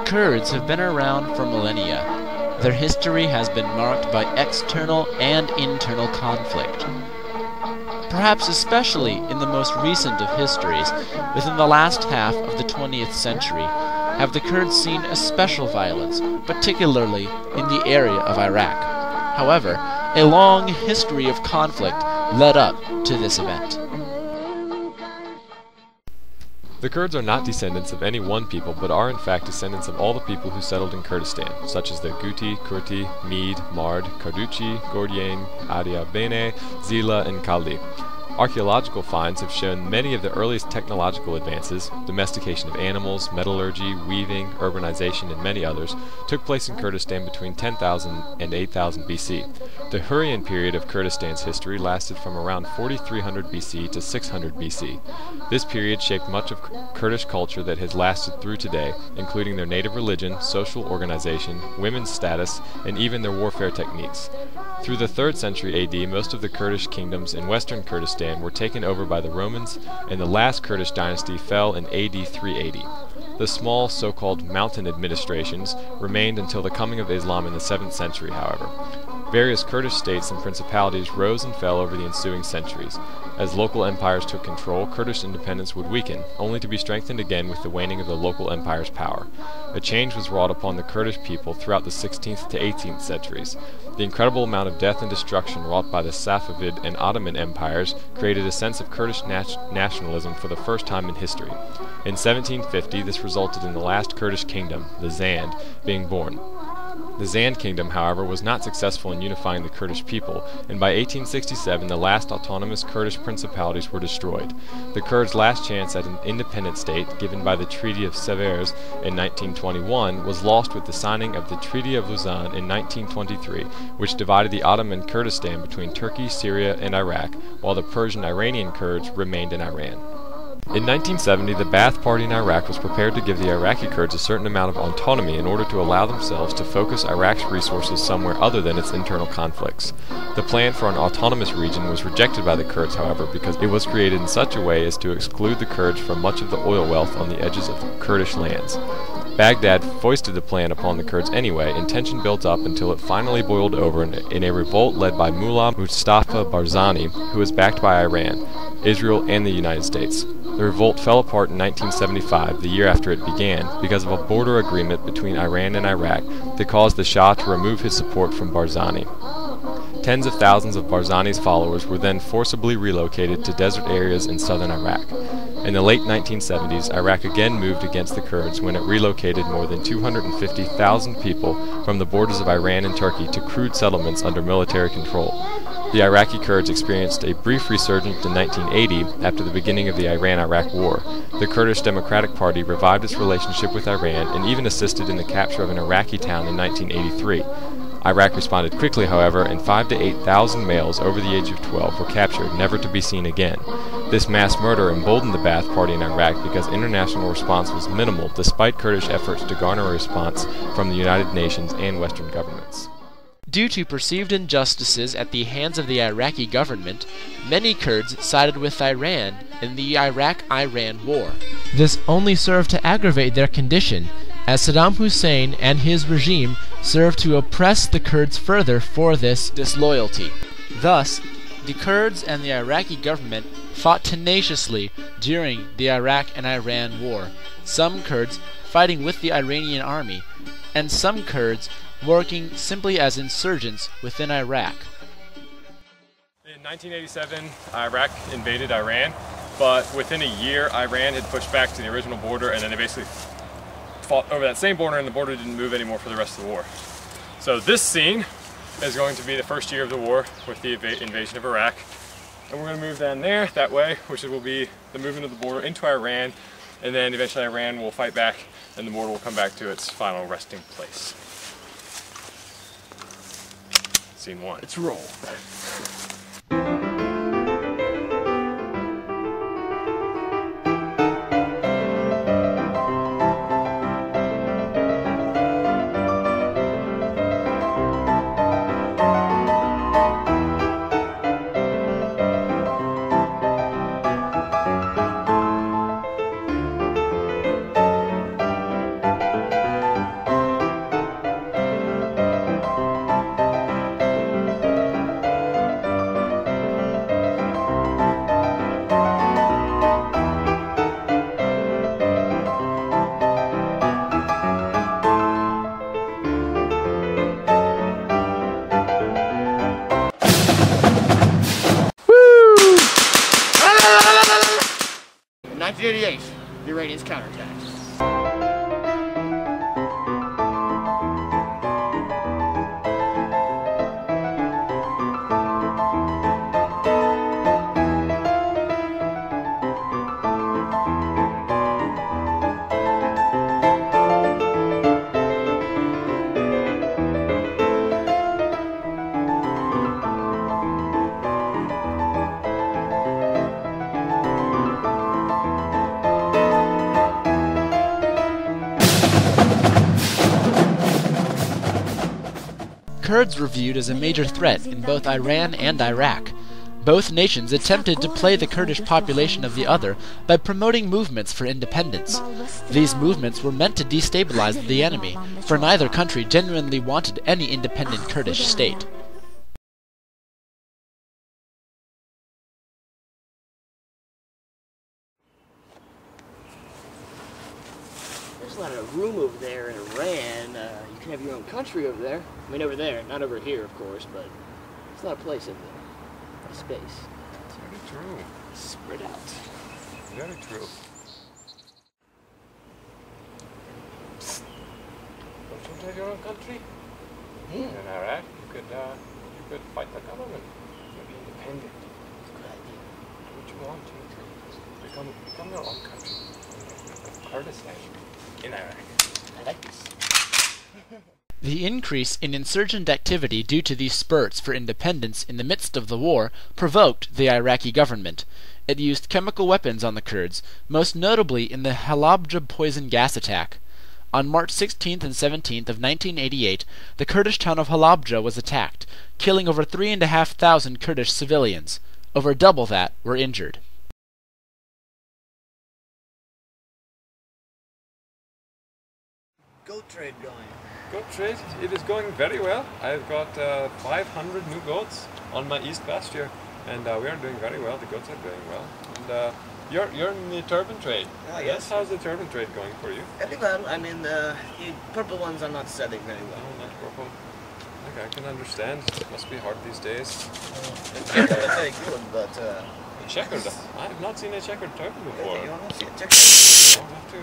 Kurds have been around for millennia. Their history has been marked by external and internal conflict. Perhaps especially in the most recent of histories, within the last half of the 20th century, have the Kurds seen a special violence, particularly in the area of Iraq. However, a long history of conflict led up to this event. The Kurds are not descendants of any one people, but are in fact descendants of all the people who settled in Kurdistan, such as the Guti, Kurti, Mede, Mard, Karduchi, Gordien, Adiabene, Zila, and Kaldi. Archaeological finds have shown many of the earliest technological advances, domestication of animals, metallurgy, weaving, urbanization, and many others, took place in Kurdistan between 10,000 and 8,000 BC. The Hurrian period of Kurdistan's history lasted from around 4300 BC to 600 BC. This period shaped much of Kurdish culture that has lasted through today, including their native religion, social organization, women's status, and even their warfare techniques. Through the 3rd century AD, most of the Kurdish kingdoms in western Kurdistan were taken over by the Romans, and the last Kurdish dynasty fell in AD 380. The small, so-called mountain administrations remained until the coming of Islam in the 7th century, however. Various Kurdish states and principalities rose and fell over the ensuing centuries. As local empires took control, Kurdish independence would weaken, only to be strengthened again with the waning of the local empire's power. A change was wrought upon the Kurdish people throughout the 16th to 18th centuries. The incredible amount of death and destruction wrought by the Safavid and Ottoman empires created a sense of Kurdish nationalism for the first time in history. In 1750, this resulted in the last Kurdish kingdom, the Zand, being born. The Zand kingdom, however, was not successful in unifying the Kurdish people, and by 1867 the last autonomous Kurdish principalities were destroyed. The Kurds' last chance at an independent state, given by the Treaty of Sevres in 1921, was lost with the signing of the Treaty of Lausanne in 1923, which divided the Ottoman Kurdistan between Turkey, Syria, and Iraq, while the Persian-Iranian Kurds remained in Iran. In 1970, the Ba'ath Party in Iraq was prepared to give the Iraqi Kurds a certain amount of autonomy in order to allow themselves to focus Iraq's resources somewhere other than its internal conflicts. The plan for an autonomous region was rejected by the Kurds, however, because it was created in such a way as to exclude the Kurds from much of the oil wealth on the edges of the Kurdish lands. Baghdad foisted the plan upon the Kurds anyway, and tension built up until it finally boiled over in a revolt led by Mullah Mustafa Barzani, who was backed by Iran, Israel, and the United States. The revolt fell apart in 1975, the year after it began, because of a border agreement between Iran and Iraq that caused the Shah to remove his support from Barzani. Tens of thousands of Barzani's followers were then forcibly relocated to desert areas in southern Iraq. In the late 1970s, Iraq again moved against the Kurds when it relocated more than 250,000 people from the borders of Iran and Turkey to crude settlements under military control. The Iraqi Kurds experienced a brief resurgence in 1980 after the beginning of the Iran-Iraq War. The Kurdish Democratic Party revived its relationship with Iran and even assisted in the capture of an Iraqi town in 1983. Iraq responded quickly, however, and 5,000 to 8,000 males over the age of 12 were captured, never to be seen again. This mass murder emboldened the Ba'ath Party in Iraq because international response was minimal, despite Kurdish efforts to garner a response from the United Nations and Western governments. Due to perceived injustices at the hands of the Iraqi government, many Kurds sided with Iran in the Iraq-Iran War. This only served to aggravate their condition, as Saddam Hussein and his regime served to oppress the Kurds further for this disloyalty. Thus, the Kurds and the Iraqi government fought tenaciously during the Iraq and Iran War, some Kurds fighting with the Iranian army, and some Kurds working simply as insurgents within Iraq. In 1987, Iraq invaded Iran, but within a year, Iran had pushed back to the original border, and then they basically fought over that same border, and the border didn't move anymore for the rest of the war. So this scene is going to be the first year of the war with the invasion of Iraq, and we're going to move down there that way, which will be the movement of the border into Iran, and then eventually Iran will fight back, and the border will come back to its final resting place. Scene one. Let's roll. counterattack. Kurds were viewed as a major threat in both Iran and Iraq. Both nations attempted to play the Kurdish population of the other by promoting movements for independence. These movements were meant to destabilize the enemy, for neither country genuinely wanted any independent Kurdish state. There's a lot of room over there in Iran. You can have your own country over there. I mean, over there, not over here, of course, but there's a lot of place over there. A lot of space. It's very true. Spread out. Very true. Don't you have your own country? Yeah. In Iraq, you could fight the government. You'd be independent. That's a good idea. Do what you want to. Become your own country. Kurdistan in Iraq. I like this. The increase in insurgent activity due to these spurts for independence in the midst of the war provoked the Iraqi government. It used chemical weapons on the Kurds, most notably in the Halabja poison gas attack. On March 16th and 17th of 1988, the Kurdish town of Halabja was attacked, killing over 3,500 Kurdish civilians. Over double that were injured. Goat trade going. Goat trade, it is going very well. I've got 500 new goats on my east pasture, and we are doing very well. The goats are doing well. And you're in the turban trade. Ah, yes. How's the turban trade going for you? Very well. I mean, the purple ones are not selling very well. Oh, not purple. Okay, I can understand. It must be hard these days. It's very good, but... Checkered? I have not seen a checkered turban before. You want to see a check? I'll have to